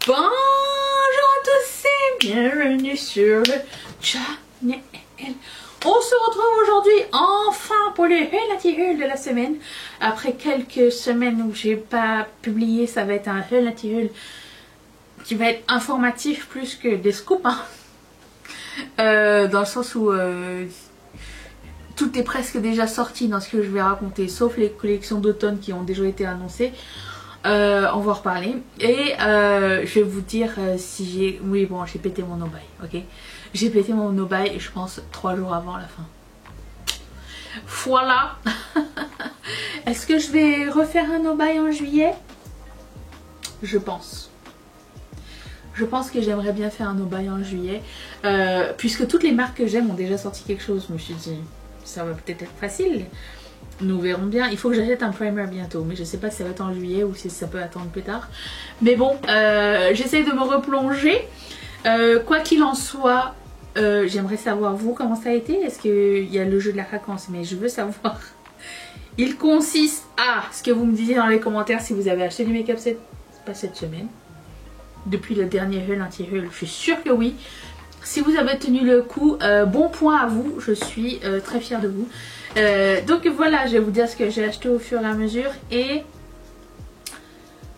Bonjour à tous et bienvenue sur le channel. On se retrouve aujourd'hui enfin pour le Haul Haul de la semaine. Après quelques semaines où j'ai pas publié, ça va être un Haul Haul qui va être informatif plus que des scoops. Hein. Dans le sens où tout est presque déjà sorti dans ce que je vais raconter, sauf les collections d'automne qui ont déjà été annoncées. On va en reparler et je vais vous dire si j'ai... Oui bon, j'ai pété mon no-buy, ok. J'ai pété mon no-buy je pense 3 jours avant la fin. Voilà. Est-ce que je vais refaire un no-buy en juillet? Je pense. Je pense que j'aimerais bien faire un no-buy en juillet. Puisque toutes les marques que j'aime ont déjà sorti quelque chose, je me suis dit ça va peut-être être facile. Nous verrons bien. Il faut que j'achète un primer bientôt. Mais je sais pas si ça va être en juillet ou si ça peut attendre plus tard. Mais bon, j'essaie de me replonger. Quoi qu'il en soit, j'aimerais savoir vous comment ça a été. Est-ce qu'il y a le jeu de la vacance? Mais je veux savoir. Il consiste à ce que vous me disiez dans les commentaires si vous avez acheté du make-up pas cette semaine. Depuis le dernier haul, anti-haul, je suis sûre que oui. Si vous avez tenu le coup, bon point à vous. Je suis très fière de vous. Donc voilà, je vais vous dire ce que j'ai acheté au fur et à mesure et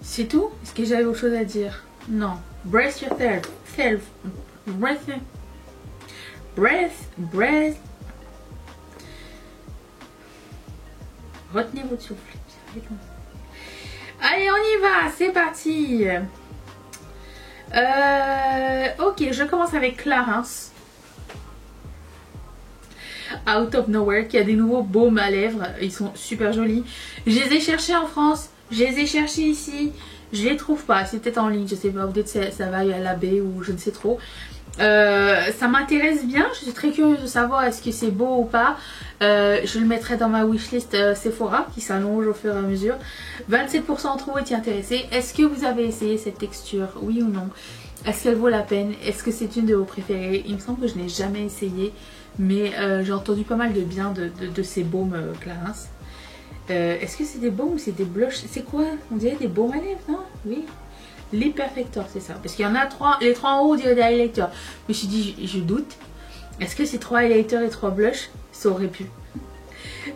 c'est tout. Est-ce que j'avais autre chose à dire? Non. Brace yourself. Breath. Retenez votre souffle. Allez, on y va, c'est parti. Ok, je commence avec Clarins. Out of Nowhere, qui a des nouveaux baumes à lèvres, ils sont super jolis. Je les ai cherchés en France, je les ai cherchés ici, je les trouve pas, c'est peut-être en ligne, je sais pas, peut-être ça va à la baie ou je ne sais trop. Ça m'intéresse bien, je suis très curieuse de savoir est-ce que c'est beau ou pas. Je le mettrai dans ma wishlist Sephora qui s'allonge au fur et à mesure. 27% ont été intéressés. Est-ce que vous avez essayé cette texture, oui ou non? Est-ce qu'elle vaut la peine? Est-ce que c'est une de vos préférées? Il me semble que je n'ai jamais essayé. Mais j'ai entendu pas mal de bien de ces baumes Clarins. Est-ce que c'est des baumes ou c'est des blushs? C'est quoi? On dirait des baumes à lèvres, non? Oui. Les Perfector, c'est ça. Parce qu'il y en a 3. Les 3 en haut, on dirait des highlighters. Je me suis dit, je doute. Est-ce que c'est 3 highlighters et 3 blushs? Ça aurait pu.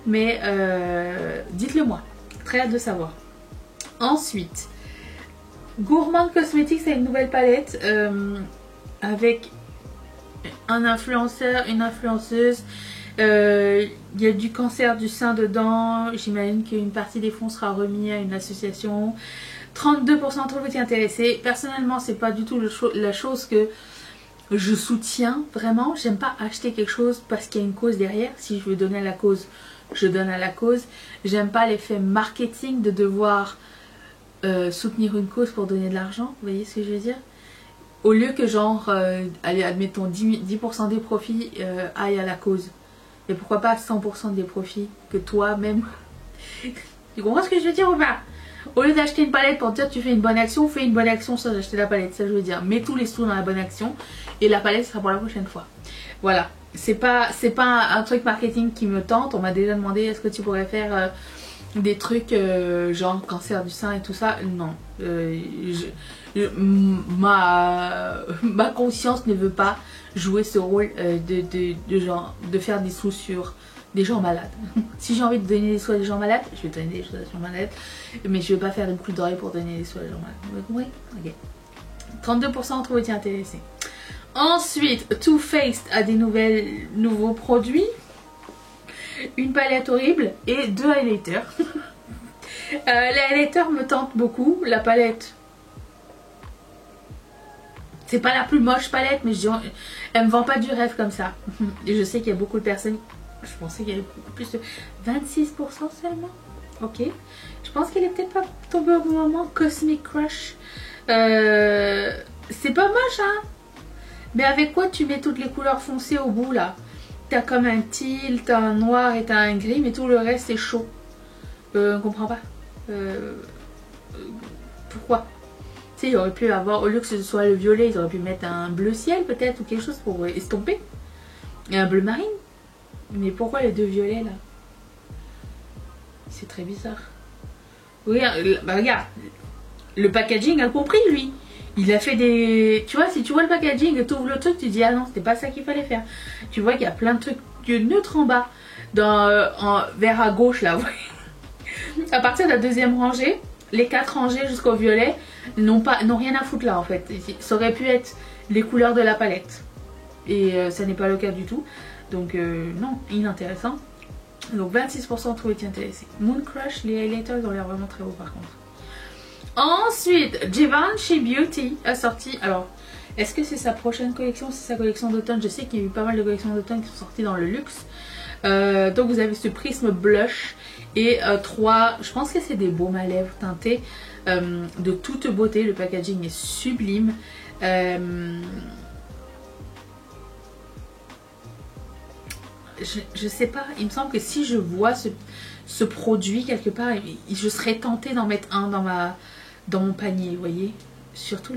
Mais dites-le moi. Très hâte de savoir. Ensuite, Gourmand Cosmetics a une nouvelle palette avec un influenceur, une influenceuse. Il y a du cancer du sein dedans. J'imagine qu'une partie des fonds sera remis à une association. 32% ont été intéressés. Personnellement, c'est pas du tout la chose que je soutiens vraiment. J'aime pas acheter quelque chose parce qu'il y a une cause derrière. Si je veux donner à la cause, je donne à la cause. J'aime pas l'effet marketing de devoir soutenir une cause pour donner de l'argent. Vous voyez ce que je veux dire? Au lieu que genre, allez, admettons 10% des profits aillent à la cause. Et pourquoi pas 100% des profits que toi-même... Tu comprends ce que je veux dire ou pas? Au lieu d'acheter une palette pour te dire tu fais une bonne action, fais une bonne action sans acheter la palette. Ça je veux dire, mets tous les sous dans la bonne action et la palette sera pour la prochaine fois. Voilà, c'est pas un truc marketing qui me tente. On m'a déjà demandé est-ce que tu pourrais faire des trucs genre cancer du sein et tout ça. Non, ma conscience ne veut pas jouer ce rôle de faire des sous sur des gens malades. Si j'ai envie de donner des sous à des gens malades, je vais donner des sous à des gens malades, mais je vais pas faire une boucle d'oreille pour donner des sous à des gens malades. Oui, ok. 32% ont été intéressés. Ensuite, Too Faced a des nouveaux produits, une palette horrible et 2 highlighters. Les highlighters me tentent beaucoup. La palette, c'est pas la plus moche palette, mais elle me vend pas du rêve comme ça. Et je sais qu'il y a beaucoup de personnes. Je pensais qu'il y avait beaucoup plus de 26% seulement. Ok. Je pense qu'elle est peut-être pas tombée au bon moment. Cosmic Crush. C'est pas moche, hein. Mais avec quoi tu mets toutes les couleurs foncées au bout là? T'as comme un teal, t'as un noir et t'as un gris, mais tout le reste est chaud. On comprend pas. Pourquoi? Tu sais, il aurait pu avoir, au lieu que ce soit le violet, ils auraient pu mettre un bleu ciel peut-être ou quelque chose pour estomper. Et un bleu marine. Mais pourquoi les deux violets là? C'est très bizarre. Regarde, bah regarde. Le packaging a compris lui. Il a fait des... Tu vois, si tu vois le packaging et tu ouvres le truc, tu dis ah non, c'était pas ça qu'il fallait faire. Tu vois qu'il y a plein de trucs neutres en bas, vers à gauche là. À partir de la deuxième rangée, les 4 rangées jusqu'au violet n'ont rien à foutre là en fait. Ça aurait pu être les couleurs de la palette. Et ça n'est pas le cas du tout. Donc non, inintéressant. Donc 26% trouvé intéressé. Moon Crush, les highlighters ont l'air vraiment très beaux par contre. Ensuite, Givenchy Beauty a sorti. Alors, est-ce que c'est sa prochaine collection? C'est sa collection d'automne. Je sais qu'il y a eu pas mal de collections d'automne qui sont sorties dans le luxe. Donc vous avez ce prisme blush et 3, je pense que c'est des baumes à lèvres teintés de toute beauté. Le packaging est sublime. Je sais pas, il me semble que si je vois ce produit quelque part, je serais tentée d'en mettre un dans mon panier, vous voyez. Surtout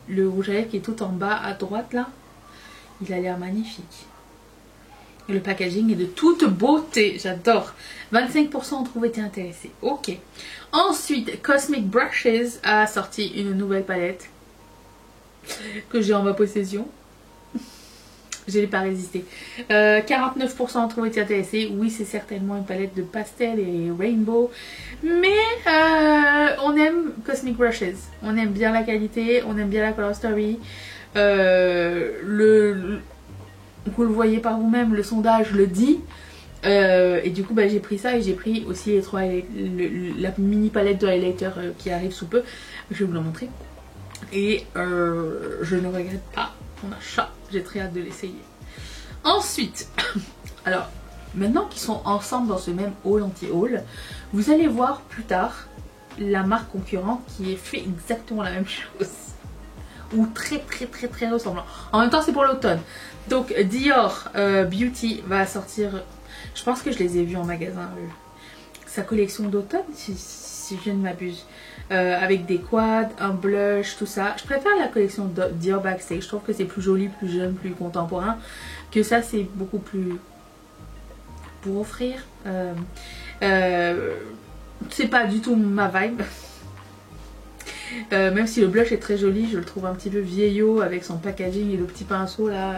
le rouge à lèvres qui est tout en bas à droite là, il a l'air magnifique. Et le packaging est de toute beauté, j'adore. 25% ont trouvé été intéressés. Ok. Ensuite, Cosmic Brushes a sorti une nouvelle palette que j'ai en ma possession. Je n'ai pas résisté. 49% ont trouvé été intéressés. Oui, c'est certainement une palette de pastel et rainbow. Mais on aime Cosmic Brushes. On aime bien la qualité, on aime bien la color story. Vous le voyez par vous-même, le sondage le dit. Et du coup, bah, j'ai pris ça et j'ai pris aussi la mini palette de highlighter qui arrive sous peu. Je vais vous la montrer. Et je ne regrette pas mon achat. J'ai très hâte de l'essayer. Ensuite, alors, maintenant qu'ils sont ensemble dans ce même haul anti-haul, vous allez voir plus tard la marque concurrente qui fait exactement la même chose. Ou très ressemblant. En même temps, c'est pour l'automne. Donc, Dior Beauty va sortir, je pense que je les ai vus en magasin, sa collection d'automne, si je ne m'abuse. Avec des quads, un blush, tout ça. Je préfère la collection Dior Backstage. Je trouve que c'est plus joli, plus jeune, plus contemporain. Que ça, c'est beaucoup plus pour offrir. C'est pas du tout ma vibe. Même si le blush est très joli, je le trouve un petit peu vieillot avec son packaging et le petit pinceau là.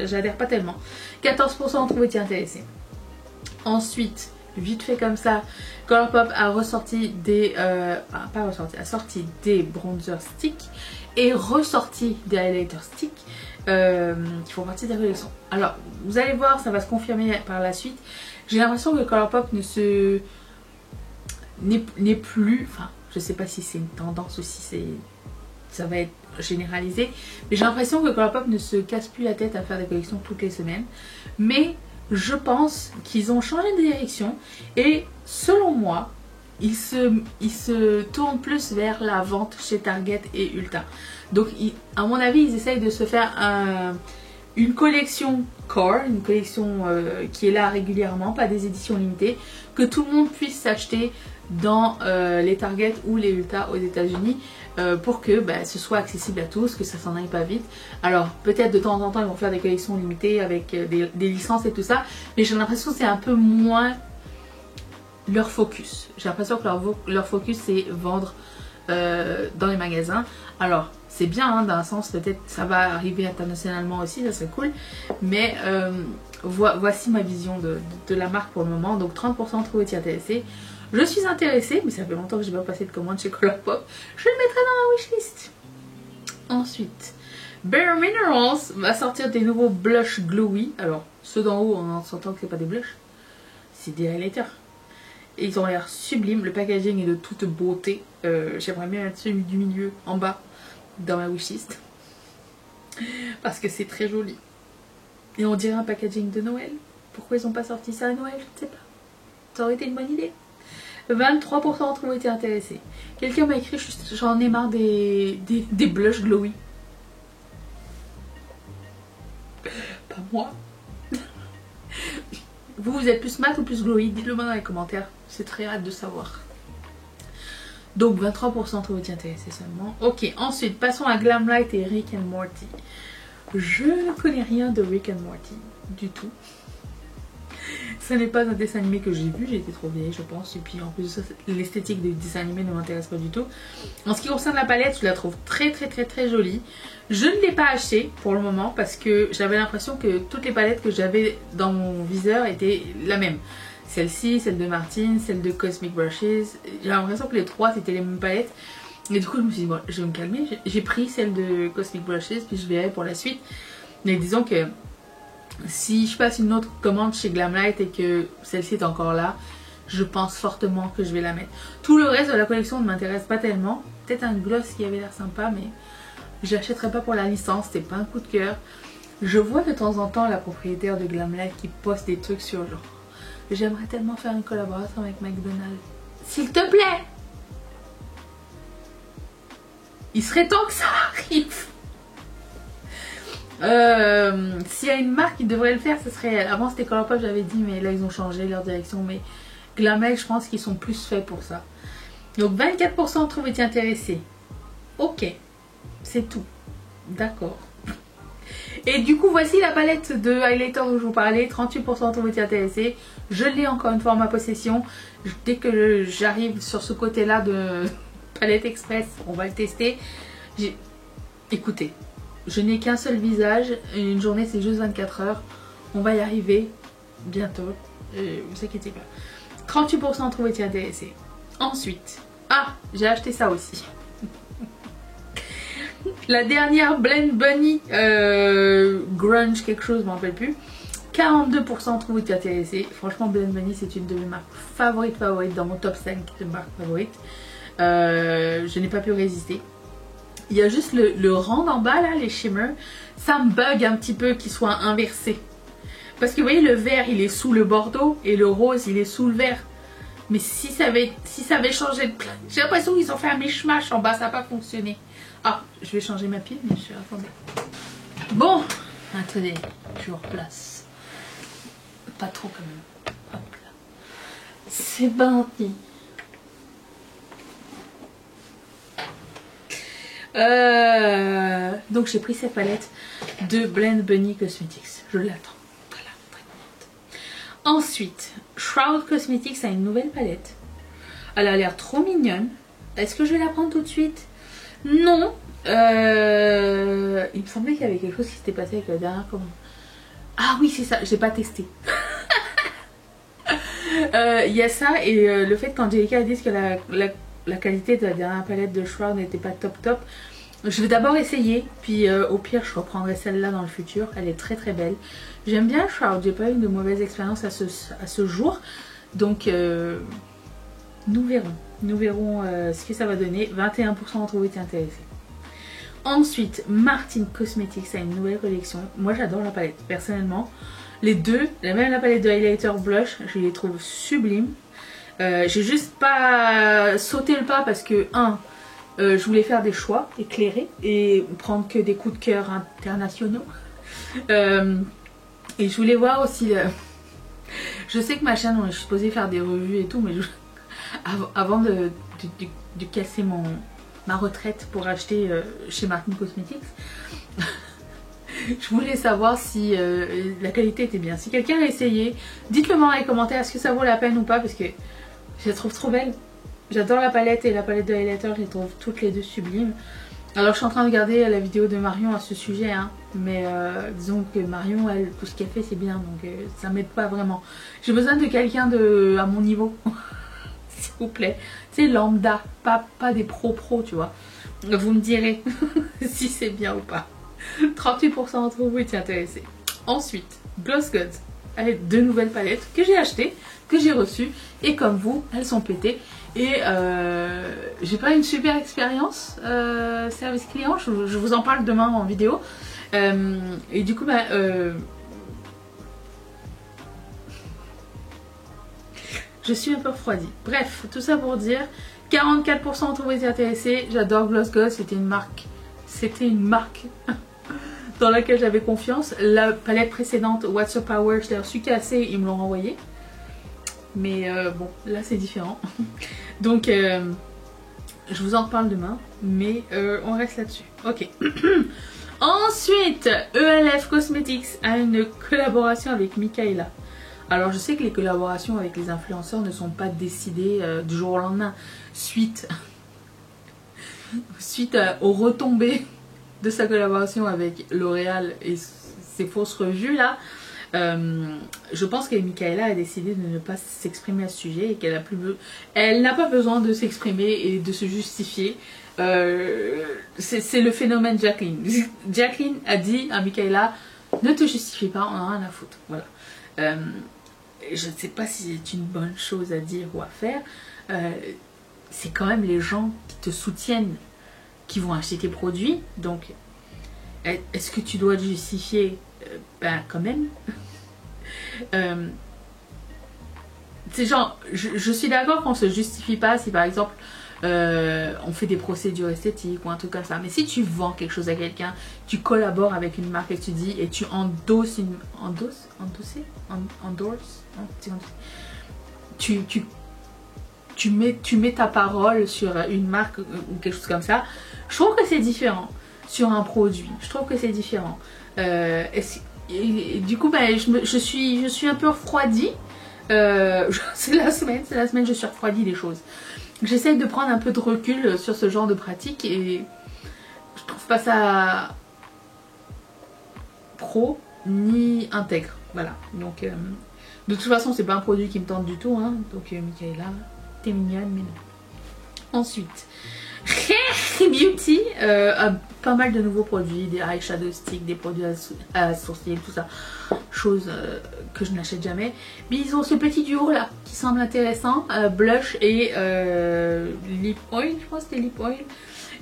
J'adhère pas tellement. 14% ont trouvé été intéressés. Ensuite, vite fait comme ça, Colourpop a ressorti des a sorti des bronzer sticks et ressorti des highlighter sticks qui font partie de la collection. Alors vous allez voir, ça va se confirmer par la suite. J'ai l'impression que Colourpop n'est plus, enfin je sais pas si c'est une tendance ou si ça va être généralisé, mais j'ai l'impression que Colourpop ne se casse plus la tête à faire des collections toutes les semaines. Mais je pense qu'ils ont changé de direction et selon moi, ils se tournent plus vers la vente chez Target et Ulta. Donc à mon avis, ils essayent de se faire une collection core, une collection qui est là régulièrement, pas des éditions limitées, que tout le monde puisse s'acheter dans les Target ou les Ulta aux États-Unis pour que ce soit accessible à tous, que ça s'en aille pas vite. Alors peut-être de temps en temps ils vont faire des collections limitées avec des licences et tout ça, mais j'ai l'impression que c'est un peu moins leur focus. J'ai l'impression que leur focus c'est vendre dans les magasins. Alors c'est bien hein, d'un sens, peut-être ça va arriver internationalement aussi, ça serait cool, mais voici ma vision de la marque pour le moment. Donc 30% trouvé été intéressés. Je suis intéressée, mais ça fait longtemps que je n'ai pas passé de commande chez Colourpop. Je le mettrai dans ma wishlist. Ensuite, Bare Minerals va sortir des nouveaux blush glowy. Alors, ceux d'en haut, on s'entend que c'est pas des blushs, c'est des highlighters. Et ils ont l'air sublimes. Le packaging est de toute beauté. J'aimerais bien mettre celui du milieu en bas dans ma wishlist. Parce que c'est très joli. Et on dirait un packaging de Noël. Pourquoi ils n'ont pas sorti ça à Noël? Je ne sais pas. Ça aurait été une bonne idée. 23% ont été intéressés. Quelqu'un m'a écrit, j'en ai marre des blushs glowy. Pas moi. Vous êtes plus mat ou plus glowy? Dites-le moi dans les commentaires. C'est très hâte de savoir. Donc 23% ont été intéressés seulement. Ok, ensuite passons à Glamlight et Rick and Morty. Je ne connais rien de Rick and Morty du tout. Ce n'est pas un dessin animé que j'ai vu, j'ai été trop vieille je pense. Et puis en plus de ça, l'esthétique des dessins animés ne m'intéresse pas du tout. En ce qui concerne la palette, je la trouve très jolie. Je ne l'ai pas achetée pour le moment parce que j'avais l'impression que toutes les palettes que j'avais dans mon viseur étaient la même. Celle-ci, celle de Martine, celle de Cosmic Brushes. J'ai l'impression que les trois c'était les mêmes palettes. Et du coup je me suis dit bon, je vais me calmer. J'ai pris celle de Cosmic Brushes puis je verrai pour la suite. Mais disons que si je passe une autre commande chez Glamlight et que celle-ci est encore là, je pense fortement que je vais la mettre. Tout le reste de la collection ne m'intéresse pas tellement. Peut-être un gloss qui avait l'air sympa, mais je l'achèterai pas pour la licence, c'est pas un coup de cœur. Je vois de temps en temps la propriétaire de Glamlight qui poste des trucs sur genre j'aimerais tellement faire une collaboration avec McDonald's. S'il te plaît! Il serait temps que ça arrive! S'il y a une marque qui devrait le faire, ce serait elle. Avant c'était Colourpop, j'avais dit, mais là ils ont changé leur direction. Mais Glamlight, je pense qu'ils sont plus faits pour ça. Donc 24% trouvez-vous intéressé. Ok, c'est tout. D'accord. Et du coup, voici la palette de highlighter dont je vous parlais. 38% trouvez-vous intéressé. Je l'ai encore une fois en ma possession. Dès que j'arrive sur ce côté-là de palette express, on va le tester. Écoutez. Je n'ai qu'un seul visage, une journée c'est juste 24 heures. On va y arriver bientôt, vous inquiétez pas. 38% trouvez-vous intéressé. Ensuite, j'ai acheté ça aussi. La dernière Blend Bunny Grunge quelque chose, je m'en rappelle plus. 42% trouvez-vous intéressé. Franchement Blend Bunny c'est une de mes marques favorites dans mon top 5 de marques favorites. Je n'ai pas pu résister. Il y a juste le rang d'en bas là, les shimmers, ça me bug un petit peu qu'il soit inversé. Parce que vous voyez le vert il est sous le bordeaux et le rose il est sous le vert. Mais si ça avait changé de place, j'ai l'impression qu'ils ont fait un mishmash en bas, ça n'a pas fonctionné. Je vais changer ma pile, bien sûr, attendez. Bon, attendez, je replace. Pas trop quand même. Hop là. C'est parti. Donc j'ai pris cette palette de Blend Bunny Cosmetics. Je l'attends. Voilà, très contente. Ensuite, Shroud Cosmetics a une nouvelle palette. Elle a l'air trop mignonne. Est-ce que je vais la prendre tout de suite? Non. Il me semblait qu'il y avait quelque chose qui s'était passé avec la dernière commande. Ah oui, c'est ça. J'ai pas testé. Il y a ça et le fait qu'Angelica dise que la qualité de la dernière palette de Shroud n'était pas top. Je vais d'abord essayer, puis au pire je reprendrai celle-là dans le futur. Elle est très belle. J'aime bien Shroud, j'ai pas eu de mauvaise expérience à ce jour. Donc nous verrons ce que ça va donner. 21% d'entre vous étaient intéressés. Ensuite, Martine Cosmetics a une nouvelle collection. Moi j'adore la palette, personnellement. Les deux, même la palette de highlighter blush, je les trouve sublimes. J'ai juste pas sauté le pas parce que je voulais faire des choix éclairés et prendre que des coups de cœur internationaux. Et je voulais voir aussi je sais que ma chaîne, je suis supposée faire des revues et tout, mais avant de casser ma retraite pour acheter chez Martine Cosmetics, je voulais savoir si la qualité était bien. Si quelqu'un a essayé, dites-le moi dans les commentaires, est-ce que ça vaut la peine ou pas, parce que je la trouve trop belle. J'adore la palette et la palette de highlighter, je les trouve toutes les deux sublimes. Alors je suis en train de regarder la vidéo de Marion à ce sujet, mais disons que Marion, elle, tout ce qu'elle fait c'est bien, donc ça m'aide pas vraiment. J'ai besoin de quelqu'un à mon niveau, s'il vous plaît. Tu sais, lambda, pas des pros, tu vois. Vous me direz si c'est bien ou pas. 38% d'entre vous étaient intéressés. Ensuite, Gloss Gods avec deux nouvelles palettes que j'ai achetées, que j'ai reçues, et comme vous, elles sont pétées. Et j'ai pas une super expérience service client, je vous en parle demain en vidéo. Et du coup, je suis un peu refroidie. Bref, tout ça pour dire, 44% d'entre vous étaient intéressés. J'adore Gloss Gods, c'était une marque dans laquelle j'avais confiance. La palette précédente, What's Your Power, je l'ai reçue cassée, ils me l'ont renvoyée. Mais bon, là c'est différent. Donc je vous en reparle demain, mais on reste là-dessus. Ok. Ensuite, ELF Cosmetics a une collaboration avec Michaela. Alors je sais que les collaborations avec les influenceurs ne sont pas décidées du jour au lendemain, suite aux retombées de sa collaboration avec L'Oréal et ses fausses revues là. Je pense que Michaela a décidé de ne pas s'exprimer à ce sujet et qu'elle n'a pas besoin de s'exprimer et de se justifier. C'est le phénomène Jacqueline. Jacqueline a dit à Michaela, ne te justifie pas, on a rien à foutre. Voilà. Je ne sais pas si c'est une bonne chose à dire ou à faire. C'est quand même les gens qui te soutiennent qui vont acheter tes produits. Donc, est-ce que tu dois te justifier? Ben, quand même. C'est genre, je suis d'accord qu'on se justifie pas si par exemple on fait des procédures esthétiques ou un truc comme ça. Mais si tu vends quelque chose à quelqu'un, tu collabores avec une marque et tu dis et tu endosses une. Tu mets ta parole sur une marque ou quelque chose comme ça. Je trouve que c'est différent sur un produit. Je trouve que c'est différent. Et du coup, ben, je suis un peu refroidie. C'est la semaine, je suis refroidie des choses. J'essaye de prendre un peu de recul sur ce genre de pratique et je trouve pas ça pro ni intègre. Voilà. Donc, de toute façon, c'est pas un produit qui me tente du tout. Hein. Donc, Michaela, t'es mignonne, mais non. Ensuite, Beauty a pas mal de nouveaux produits, des eyeshadow sticks, des produits à sourcils, tout ça. Chose que je n'achète jamais. Mais ils ont ce petit duo là qui semble intéressant, blush et lip oil, je pense que c'était lip oil.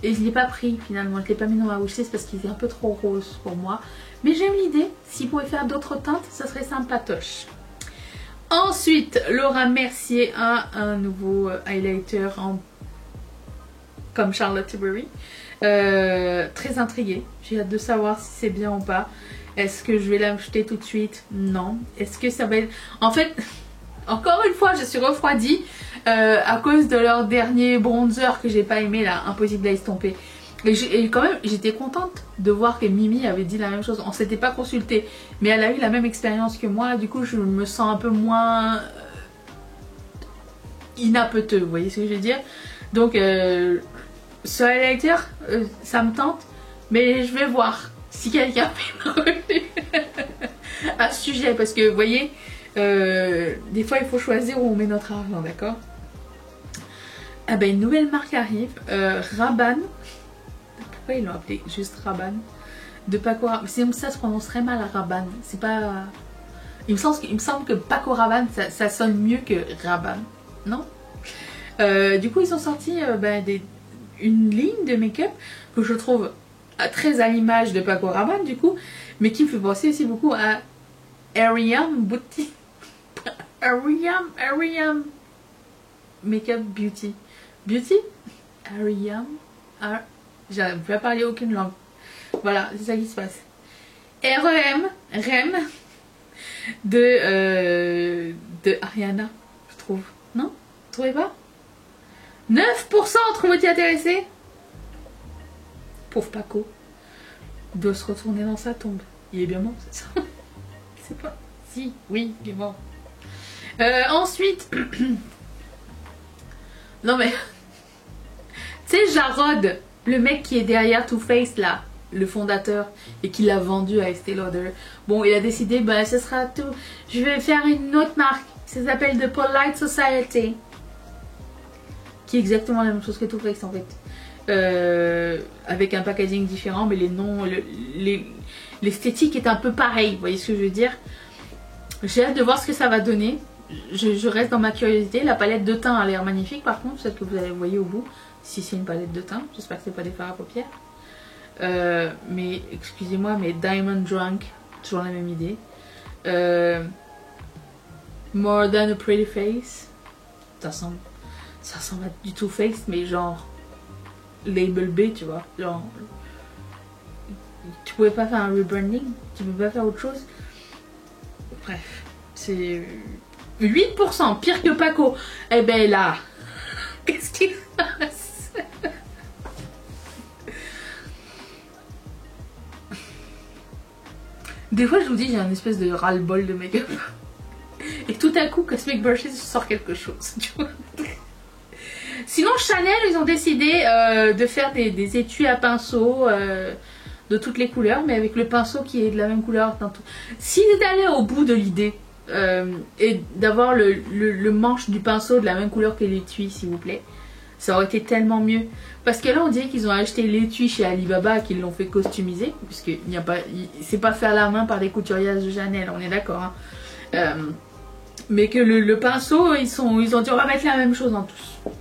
Et je ne l'ai pas pris finalement, je ne l'ai pas mis dans ma wishlist parce qu'il est un peu trop rose pour moi. Mais j'aime l'idée, s'ils pouvaient faire d'autres teintes, ça serait sympatoche. Ensuite, Laura Mercier a un nouveau highlighter comme Charlotte Tilbury. Très intriguée. J'ai hâte de savoir si c'est bien ou pas. Est-ce que je vais l'acheter tout de suite? Non. Est-ce que ça va être... En fait, encore une fois, je suis refroidie à cause de leur dernier bronzer que j'ai pas aimé là, impossible à estomper. Et quand même, j'étais contente de voir que Mimi avait dit la même chose. On s'était pas consulté, mais elle a eu la même expérience que moi. Du coup, je me sens un peu moins inapeteux. Vous voyez ce que je veux dire? Donc, ce highlighter, ça me tente, mais je vais voir si quelqu'un fait me revue à ce sujet. Parce que, vous voyez, des fois, il faut choisir où on met notre argent, d'accord? Ah ben, une nouvelle marque arrive, Rabanne. Pourquoi ils l'ont appelé juste Rabanne? De Paco Rabanne. Ça se prononce très mal, Rabanne. C'est pas... Il me semble que Paco Rabanne, ça sonne mieux que Rabanne, non? Du coup, ils ont sorti une ligne de make-up que je trouve très à l'image de Paco Rabanne, du coup, mais qui me fait penser aussi beaucoup à Ariam Beauty. Ariam Make-up Beauty. Beauty? Ariam? J'arrive pas à parler aucune langue. Voilà, c'est ça qui se passe. REM de Ariana, je trouve. Non? Vous trouvez pas? 9%, trouvez-vous intéressé? Pauvre Paco. Il doit se retourner dans sa tombe. Il est bien mort, c'est ça? C'est pas... Si, oui, il est mort. Ensuite... non mais... Tu sais, Jarod, le mec qui est derrière Too Faced là, le fondateur, et qui l'a vendu à Estée Lauder. Bon, il a décidé, ben ce sera tout. Je vais faire une autre marque. Ça s'appelle The Polite Society. Qui est exactement la même chose que Too Faced en fait. Avec un packaging différent, mais les noms, l'esthétique est un peu pareil. Vous voyez ce que je veux dire? J'ai hâte de voir ce que ça va donner. Je reste dans ma curiosité. La palette de teint a l'air magnifique par contre, celle que vous voyez au bout. Si c'est une palette de teint, j'espère que c'est pas des fards à paupières. Mais excusez-moi, mais Diamond Drunk, toujours la même idée. More Than a Pretty Face, ça ressemble à du Too Faced, mais genre label B, tu vois. Genre, tu pouvais pas faire un rebranding, tu pouvais pas faire autre chose. Bref, c'est 8%, pire que Paco. Eh ben là, qu'est-ce qui se passe? Des fois, je vous dis, j'ai un espèce de ras-le-bol de make-up. à coup Cosmic Brushes sort quelque chose. Tu vois. Sinon Chanel, ils ont décidé de faire des étuis à pinceau de toutes les couleurs, mais avec le pinceau qui est de la même couleur dans tout. S'ils étaient allés au bout de l'idée et d'avoir le manche du pinceau de la même couleur que l'étui, s'il vous plaît, ça aurait été tellement mieux. Parce que là, on dirait qu'ils ont acheté l'étui chez Alibaba, qu'ils l'ont fait customiser, puisque c'est pas fait à la main par des couturières de Chanel, on est d'accord. Hein. Mais que le pinceau, ils ont dit on va mettre la même chose en tous.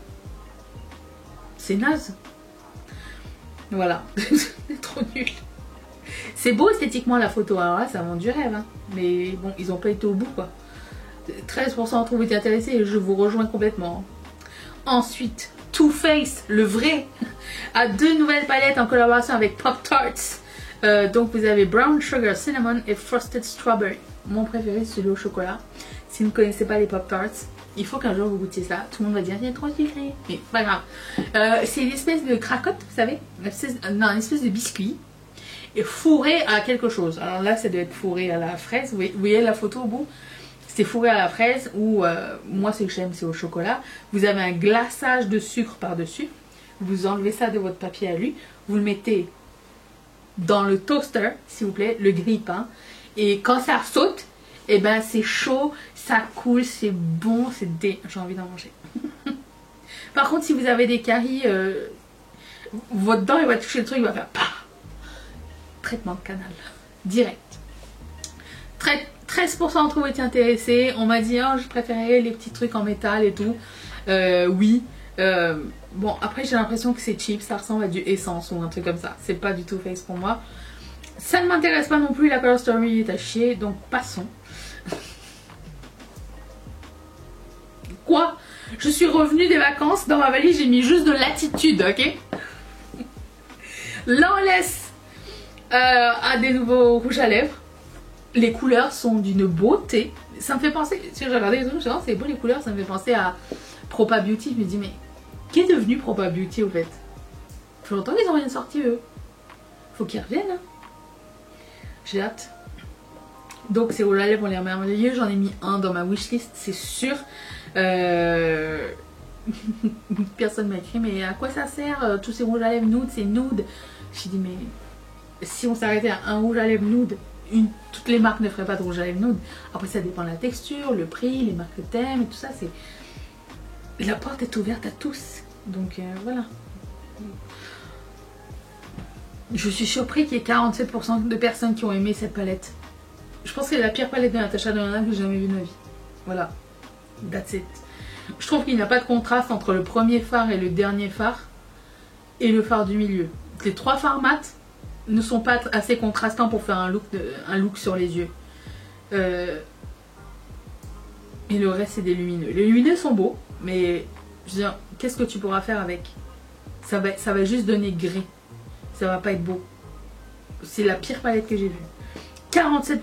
C'est naze. Voilà. C'est trop nul. C'est beau esthétiquement la photo, alors là ça vend du rêve. Hein. Mais bon, ils ont pas été au bout quoi. 13% ont été intéressés et je vous rejoins complètement. Ensuite, Too Faced, le vrai, a 2 nouvelles palettes en collaboration avec Pop Tarts. Donc vous avez Brown Sugar Cinnamon et Frosted Strawberry. Mon préféré c'est celui au chocolat. Si vous ne connaissez pas les Pop Tarts, il faut qu'un jour vous goûtiez ça. Tout le monde va dire c'est trop sucré. Mais pas grave. C'est une espèce de cracotte, vous savez, une espèce de biscuit. Et fourré à quelque chose. Alors là ça doit être fourré à la fraise. Vous voyez la photo au bout? C'est fourré à la fraise ou moi ce que j'aime c'est au chocolat. Vous avez un glaçage de sucre par-dessus. Vous enlevez ça de votre papier à lui. Vous le mettez dans le toaster, s'il vous plaît, le grille-pain. Et quand ça saute, et ben c'est chaud, ça coule, c'est bon, j'ai envie d'en manger. Par contre, si vous avez des caries, votre dent il va toucher le truc, il va faire pah. Traitement de canal, direct. 13% d'entre vous étaient intéressés. On m'a dit oh, je préférais les petits trucs en métal et tout. Oui. Bon, après j'ai l'impression que c'est cheap, ça ressemble à du essence ou un truc comme ça. C'est pas du tout face pour moi. Ça ne m'intéresse pas non plus, la Color Story est à chier, donc passons. Quoi? Je suis revenue des vacances, dans ma valise j'ai mis juste de l'attitude, ok? Lawless a des nouveaux rouges à lèvres. Les couleurs sont d'une beauté. Ça me fait penser, si j'ai regardé les trucs, je me c'est beau les couleurs, ça me fait penser à Propa Beauty. Je me dis mais qu'est devenu Propa Beauty au fait? Ça fait longtemps qu'ils n'ont rien sorti eux. Faut qu'ils reviennent. Hein. J'ai hâte. Donc ces rouges à lèvres on les remet à merveilleux. J'en ai mis un dans ma wishlist, c'est sûr. Personne m'a écrit mais à quoi ça sert tous ces rouges à lèvres nude, c'est nude. J'ai dit mais si on s'arrêtait à un rouge à lèvres nude, toutes les marques ne feraient pas de rouge à lèvres nude. Après ça dépend de la texture, le prix, les marques que t'aimes et tout ça. La porte est ouverte à tous. Donc voilà. Je suis surpris qu'il y ait 47% de personnes qui ont aimé cette palette. Je pense que c'est la pire palette de Natasha Denona que j'ai jamais vue de ma vie. Voilà. That's it. Je trouve qu'il n'y a pas de contraste entre le premier fard et le dernier fard. Et le fard du milieu. Les 3 fards mat ne sont pas assez contrastants pour faire un look sur les yeux. Et le reste c'est des lumineux. Les lumineux sont beaux, mais je veux dire, qu'est-ce que tu pourras faire avec? Ça va juste donner gris. Ça va pas être beau. C'est la pire palette que j'ai vue. 47%.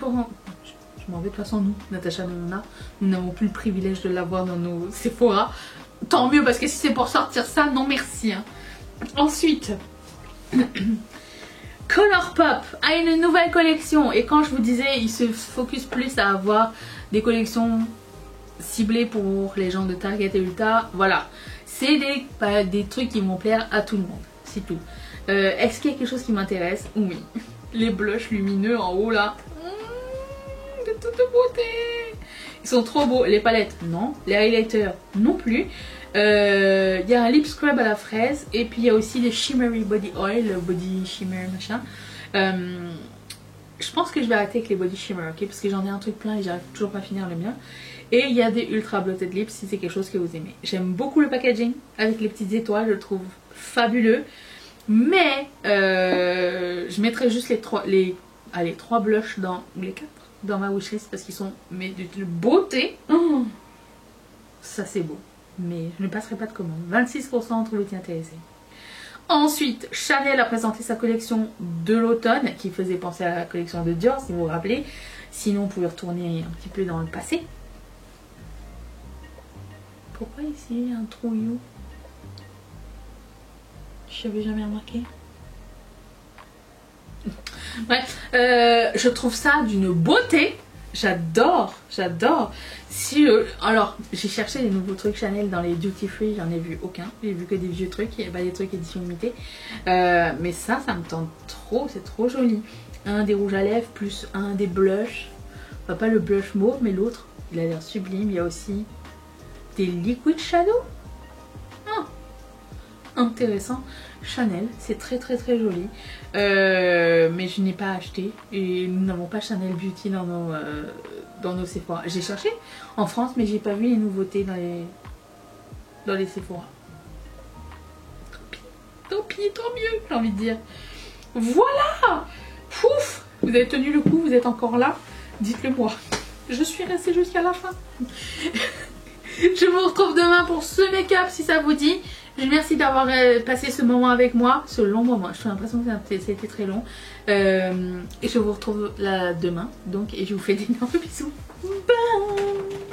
Je m'en vais de toute façon, nous, Natasha Denona, nous n'avons plus le privilège de l'avoir dans nos Sephora. Tant mieux, parce que si c'est pour sortir ça, non merci. Hein. Ensuite, Colourpop a une nouvelle collection. Et quand je vous disais, il se focus plus à avoir des collections ciblées pour les gens de Target et Ulta. Voilà, c'est des trucs qui vont plaire à tout le monde. C'est tout. Est-ce qu'il y a quelque chose qui m'intéresse? Oui. Les blushs lumineux en haut là. De toute beauté. Ils sont trop beaux. Les palettes, non. Les highlighters, non plus. Il y a un lip scrub à la fraise. Et puis il y a aussi des shimmery body oil. Le body shimmer machin. Je pense que je vais arrêter avec les body shimmer, ok? Parce que j'en ai un truc plein et j'arrive toujours pas à finir le mien. Et il y a des ultra blotted lips si c'est quelque chose que vous aimez. J'aime beaucoup le packaging avec les petites étoiles. Je le trouve fabuleux. Mais je mettrai juste les 3 blushs ou les 4 dans ma wishlist parce qu'ils sont de beauté. Oh, ça c'est beau. Mais je ne passerai pas de commande. 26% d'entre vous étaient intéressés. Ensuite, Chanel a présenté sa collection de l'automne qui faisait penser à la collection de Dior si vous vous rappelez. Sinon, vous pouvez retourner un petit peu dans le passé. Pourquoi ici il y a un trouillou? Je n'avais jamais remarqué. Bref, je trouve ça d'une beauté. J'adore, j'adore. Si alors, j'ai cherché des nouveaux trucs Chanel dans les duty free, j'en ai vu aucun. J'ai vu que des vieux trucs, et des trucs édition limitée. Mais ça me tente trop, c'est trop joli. Un des rouges à lèvres plus un des blushs. Enfin, pas le blush mauve, mais l'autre. Il a l'air sublime. Il y a aussi des liquid shadow. Ah, intéressant. Chanel, c'est très très très joli. Mais je n'ai pas acheté. Et nous n'avons pas Chanel Beauty dans nos Sephora. J'ai cherché en France, mais j'ai pas vu les nouveautés dans les Sephora. Tant pis, tant mieux, j'ai envie de dire. Voilà. Pouf, vous avez tenu le coup, vous êtes encore là. Dites-le moi. Je suis restée jusqu'à la fin. Je vous retrouve demain pour ce make-up si ça vous dit. Je vous remercie d'avoir passé ce moment avec moi, ce long moment. J'ai l'impression que ça a été très long. Et je vous retrouve là demain. Donc, et je vous fais d'énormes bisous. Bye.